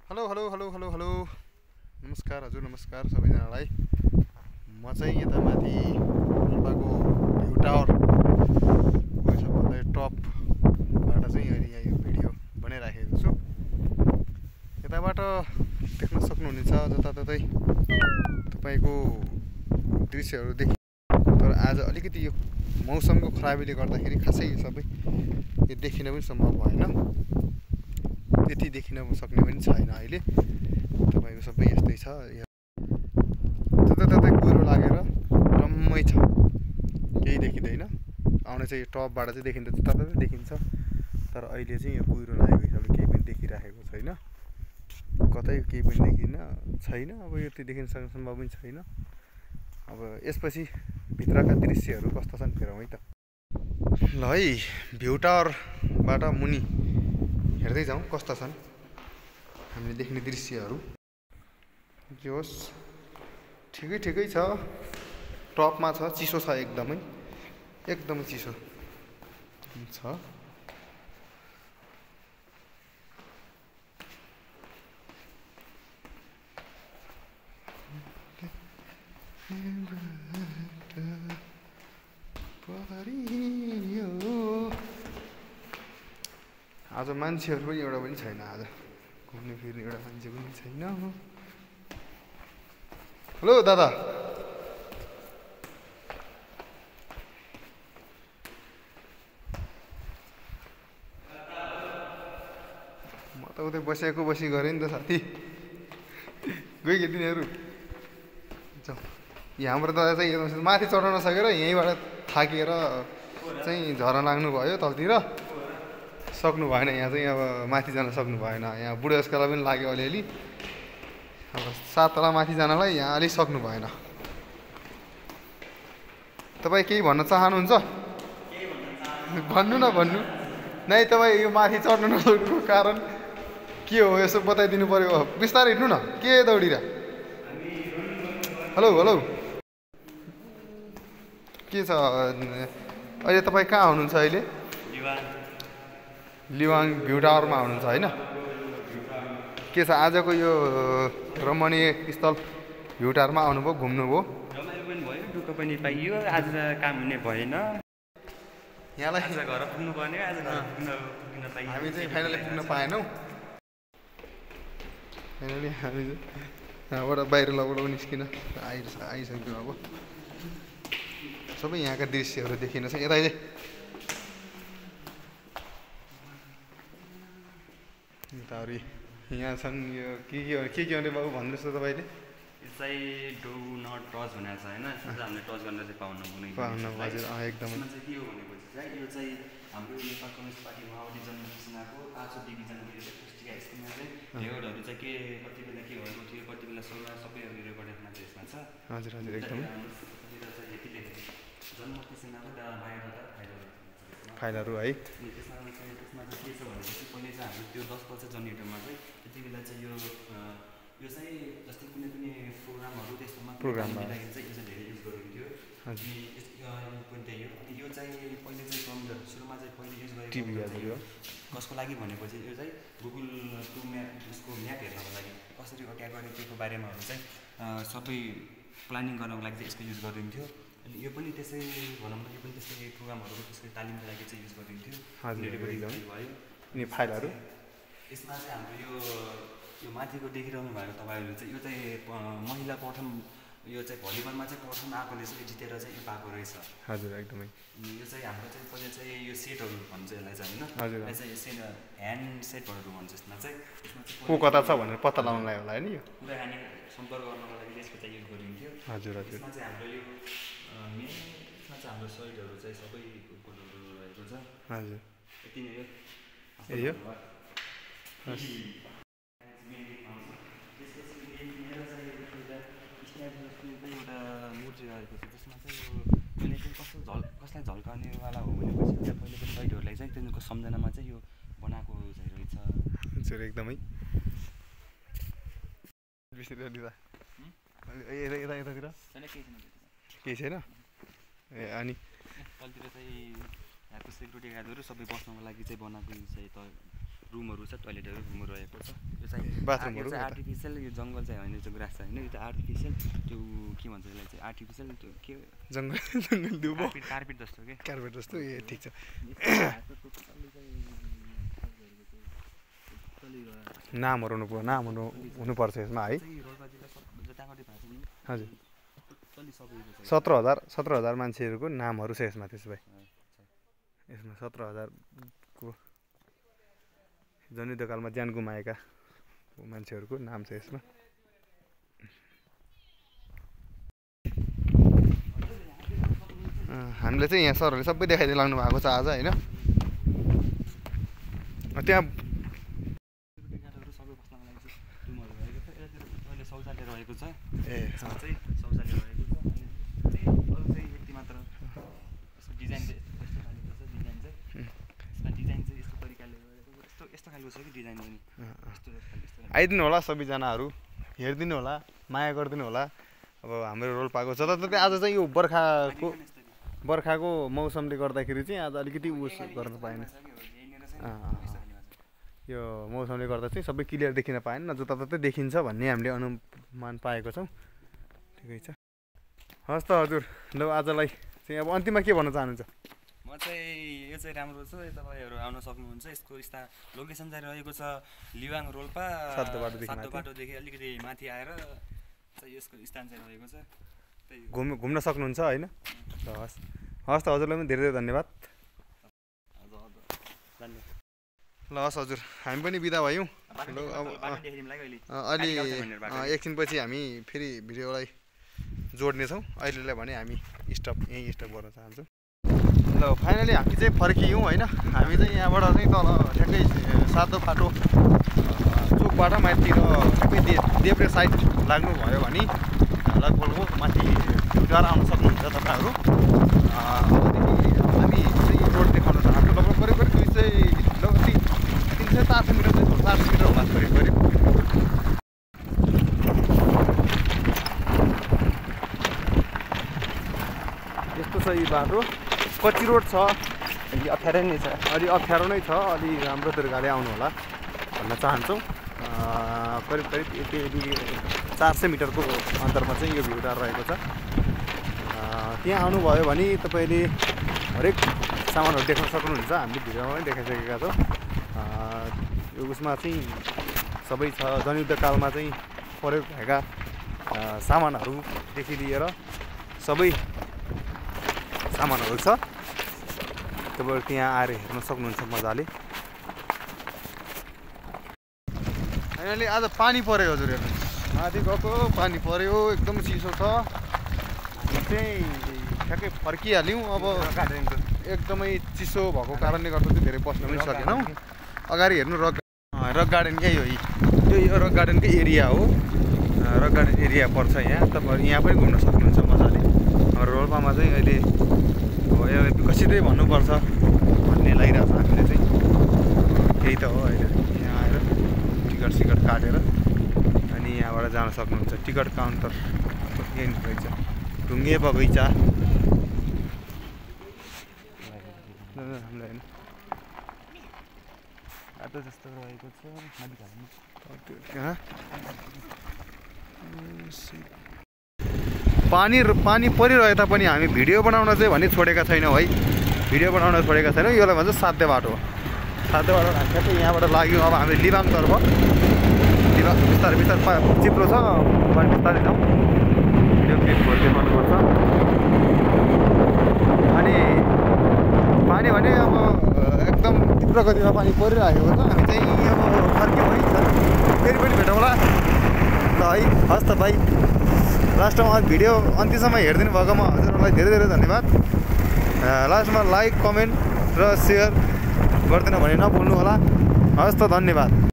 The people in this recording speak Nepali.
Hello hello hello hello hello नमस्कार हजुर नमस्कार सबैजनालाई। म चाहिँ यता माथि रोल्पाको भ्यू टावर सबभन्दा टपबाट चाहिँ अहिले यहाँ यो भिडियो बनाइराखेको छु। यताबाट देख्न सक्नुहुनेछ जताततै तपाईँको दृश्यहरू देखि, तर आज अलिकति यो मौसमको खराबीले गर्दाखेरि खासै यो सबै यो देखिन पनि सम्भव भएन, त्यति देखिन सक्ने पनि छैन। अहिले तपाईँको सबै यस्तै छ, जताततै कुहिरो लागेर रम्मै छ, केही देखिँदैन। आउने चाहिँ यो टपबाट चाहिँ देखिन्छ, जताततै देखिन्छ, तर अहिले चाहिँ यो कुहिरो लागेको हिसाबले केही पनि देखिराखेको छैन, कतै केही पनि देखिन छैन। अब यो त्यो देखिन सक्ने सम्भव पनि छैन। अब यसपछि भित्रका दृश्यहरू कस्ता छन् हेरौँ है त। ल है, भ्यू टावरबाट मुनि हेर्दै जाउँ कस्ता छन् हामीले देख्ने दृश्यहरू। के होस्, ठिकै ठिकै छ, टपमा छ, चिसो छ, एकदमै चिसो छ। आज मान्छेहरू पनि एउटा पनि छैन, आज घुम्ने फिर्ने एउटा मान्छे पनि छैन। हेलो दादा, म त उतै बसेको बसी गरेँ नि त साथी, गयो कि तिनीहरू। यहाँ हाम्रो दादा चाहिँ माथि चढ्न नसकेर यहीँबाट थाकेर चाहिँ झर्न लाग्नु भयो तलतिर, सक्नु भएन। यहाँ चाहिँ अब माथि जान सक्नु भएन। यहाँ बुढेसकाललाई पनि लाग्यो अलिअलि, अब 7 तला माथि जानलाई यहाँ अलिक सक्नु भएन। तपाईँ केही भन्न चाहनुहुन्छ? भन्नु न, भन्नु नै। तपाईँ यो माथि चढ्न नसक्नुको कारण के हो यसो बताइदिनु पर्यो। बिस्तारै हिँड्नु न, के दौडिरा। हेलो हेलो, के छ अहिले? तपाईँ कहाँ हुनुहुन्छ अहिले? लिवाङ भ्यू टावरमा हुनुहुन्छ होइन? के छ आजको यो रमणीय स्थल भ्यू टावरमा आउनुभयो, घुम्नुभयो? रमाइलो पनि भयो, दुःख पनि पाइयो। आज काम हुने भएन, यहाँलाई घर पुग्नु पर्ने, आज घर पुग्न पाइयो। हामी चाहिँ फाइनली पुग्न पाएनौँ। फाइनली हामी यहाँबाट बाहिर लगबाट निस्किन आइसक्यौँ। अब सबै यहाँका दृश्यहरू देखिन छ। यता यताहरू यहाँ छन्। यो के अरे बाबु भन्नुहोस् त तपाईँले। यो चाहिँ डु नट टच भनेको छ होइन, हामीले टच गर्न चाहिँ पाउनु हजुर एकदमै। यसमा चाहिँ के हो भनेपछि चाहिँ यो चाहिँ हाम्रो नेपाल कम्युनिस्ट पार्टी माओवादी जनसेनाको 5औं डिभिजनको यो पुस्तिका स्कुलमा चाहिँ रेकर्डहरू चाहिँ के कति बेला के भएको थियो, कति बेला सबै रेकर्डमा चाहिँ यसमा छ। हजुर हजुर एकदमै। चाहिँ यति लेखेको जनमुक्ति सेनाको बायोडाटा फाइलहरू है। त्यसमा चाहिँ के छ भनेपछि पहिले चाहिँ हाम्रो त्यो 10 वर्ष जनरेटरमा चाहिँ त्यति बेला चाहिँ यो चाहिँ जस्तै कुनै पनि प्रोग्रामहरू त्यस्तोमा लागि चाहिँ यो चाहिँ धेरै युज गरिन्थ्यो। यो चाहिँ पहिले चाहिँ कम्प्युटर सुरुमा चाहिँ पहिले युज गरेको कसको लागि भनेपछि यो चाहिँ गुगल टु म्याप, उसको म्याप हेर्नको लागि कसरी अट्याक गर्ने त्यो बारेमाहरू चाहिँ सबै प्लानिङ गर्नको लागि चाहिँ यसको युज गरिन्थ्यो। अनि यो पनि त्यसै भनौँ न, यो पनि त्यस्तै प्रोग्रामहरू त्यसको तालिमको लागि चाहिँ युज गरिन्थ्यो। भयो अनि फाइलहरू यसमा चाहिँ हाम्रो यो माथिको देखिरहनु भएको तपाईँहरूले चाहिँ यो चाहिँ महिला प्रथम, यो चाहिँ भलिबलमा चाहिँ प्रथम आएकोले चाहिँ जितेर चाहिँ यो पाएको रहेछ। हजुर एकदमै। यो चाहिँ हाम्रो चाहिँ पहिले चाहिँ यो सेटहरू भन्छ यसलाई चाहिँ होइन, हजुर यसलाई चाहिँ सेट ह्यान्ड सेटहरू भन्छ। यसमा चाहिँ को कता छ भनेर पत्ता लगाउनलाई होला होइन, यो कुराकानी सम्पर्क गर्नको लागि यसको चाहिँ युज गरिन्थ्यो। हजुर हजुर। यसमा चाहिँ हाम्रो यो मेन, यसमा चाहिँ हाम्रो सहिदहरू चाहिँ सबै फोटोहरू रहेको छ। हजुर यति नै हो। यो एउटा मूर्ति रहेको छ, जसमा चाहिँ यो पहिले चाहिँ कसलाई झल्काउनेवाला हो भनेपछि चाहिँ पहिलेको सहिदहरूलाई चाहिँ तिनीहरूको सम्झनामा चाहिँ यो बनाएको चाहिँ रहेछ। हजुर एकदमै। यतातिर केही छैन ए। अनि तलतिर चाहिँ यहाँको सेक्युरिटी गार्डहरू सबै बस्नको लागि चाहिँ बनाएको चाहिँ रुमहरू छ, टोयलेटहरू रुमहरू रहेको छ। यो चाहिँ बाथरुमहरू आर्टिफिसियल, यो जङ्गल चाहिँ होइन, यो ग्रास चाहिँ होइन, यो चाहिँ आर्टिफिसियल त्यो के भन्छ यसलाई चाहिँ आर्टिफिसियल त्यो के जङ्गल दुबो कार्पेट जस्तो के कार्पेट जस्तो ए ठिक छ। नामहरू हुनुपर्छ यसमा है। हजुर 17,000 मान्छेहरूको नामहरू छ यसमा। त्यसो भए यसमा 17,000को जनयुद्धकालमा ज्यान गुमाएका मान्छेहरूको नाम छ यसमा। हामीले चाहिँ यहाँ सरहरूले सबै देखाइदिनु लाग्नु भएको छ आज होइन। त्यहाँ शौचालय रहेको छ ए चाहिँ शौचालय रहेको छ। अनि अरू चाहिँ यति मात्र डिजाइन चाहिँ यस्तो खालको छ। डिजाइन चाहिँ यसमा डिजाइन चाहिँ यस्तो तरिकाले गरेको यस्तो खालको छ कि डिजाइन पनि यस्तो आइदिनु होला सबैजनाहरू, हेरिदिनु होला, माया गरिदिनु होला। अब हाम्रो रोल्पाको जताततै आज चाहिँ यो बर्खाको मौसमले गर्दाखेरि चाहिँ आज अलिकति उस गर्न पाएन। यो मौसमले गर्दा चाहिँ सबै क्लियर देखिन पाएन, न जताततै देखिन्छ भन्ने हामीले अनुमान पाएको छौँ। ठिकै छ, हस् त हजुर। ल आजलाई चाहिँ अब अन्तिममा के भन्न चाहनुहुन्छ? म चाहिँ यो चाहिँ राम्रो छ, तपाईँहरू आउन सक्नुहुन्छ। यसको लोकेसन चाहिँ रहेको छ लिवाङ रोल्पा सातो बाटोदेखि अलिकति माथि आएर चाहिँ यसको स्थान चाहिँ रहेको छ। घुम्न सक्नुहुन्छ होइन। हस् हस् त हजुरलाई पनि धेरै धेरै धन्यवाद। ल हस् हजुर, हामी पनि बिदा भयौँ। ल अब अलि एकछिनपछि हामी फेरि भिडियोलाई जोड्नेछौँ। अहिलेलाई भने हामी यहीँ स्टप गर्न चाहन्छौँ। ल फाइनली हामी चाहिँ फर्कियौँ होइन। हामी चाहिँ यहाँबाट चाहिँ तल ठ्याक्कै सातो बाटो चोकबाट माथि र ठ्याक्कै देब्रे साइड लाग्नुभयो भने लगभग माथि घर आउन सक्नुहुन्छ तपाईँहरू। अबदेखि हामी चाहिँ रोड देखाउन चाहन्छौँ। लगभग करिब 300-400 मिटर चाहिँ 400 मिटर होला करिब। यस्तो छ यो बाटो, कच्ची रोड छ, अप्ठ्यारो नै छ, अलि अप्ठ्यारो नै छ। अलि राम्रो तरिकाले आउनु होला भन्न चाहन्छौँ। करिब 400 मिटरको अन्तरमा चाहिँ यो भ्यू टावर रहेको छ। त्यहाँ आउनुभयो भने तपाईँले हरेक सामानहरू देख्न सक्नुहुन्छ। हामीले भिडियोमा पनि देखाइसकेका छौँ। उसमा चाहिँ सबै छ, जनयुद्धकालमा चाहिँ प्रयोग भएका सामानहरूदेखि लिएर सबै सामानहरू छ। तपाईँहरू त्यहाँ आएर हेर्न सक्नुहुन्छ मजाले। फाइनली आज पानी पऱ्यो हजुर, हेर्नु माथि गएको पानी पऱ्यो, एकदम चिसो छ। हामी चाहिँ ठ्याक्कै फर्किहाल्यौँ। अब एकदमै चिसो भएको कारणले गर्दा चाहिँ धेरै बस्न पनि सकेनौँ। अगाडि हेर्नु रक गार्डनकै यो रक गार्डनकै एरिया हो। रक गार्डन एरिया पर्छ यहाँ। तपाईँहरू यहाँ पनि घुम्न सक्नुहुन्छ मजाले। रोल्पामा चाहिँ अहिले विकसितै भन्नुपर्छ भन्ने लागिरहेको छ हामीले चाहिँ। त्यही त हो अहिले। यहाँ आएर टिकट काटेर अनि यहाँबाट जान सक्नुहुन्छ। टिकट काउन्टर यहीँ रहेछ, ढुङ्गे बगैँचा। हामीलाई बाटो जस्तो रहेको छ पानी परिरहे तापनि हामी भिडियो बनाउन चाहिँ भने छोडेका छैनौँ है। भिडियो बनाउन छोडेका छैनौँ। यसलाई भन्छ साध्य बाटो। साध्य बाटो हामी चाहिँ यहाँबाट लाग्यौँ। अब हामी लिबाङतर्फ बिस्तारै चिप्लो छ, बिस्तारै जाउँ। भिडियो क्लिप देखाउनुपर्छ। अनि पानी भने अब एकदम तीव्र गतिमा पानी परिरहेको छ। हामी चाहिँ अब फर्क्यौँ है। फेरि पनि भेटौँला ल है। हस् त भाइ, लास्टमा भिडियो अन्त्यसम्म हेरिदिनु भएकोमा हजुरहरूलाई धेरै धेरै धन्यवाद। लास्टमा लाइक, कमेन्ट र सेयर गरिदिनु भने नभुल्नु होला। हस् त, धन्यवाद।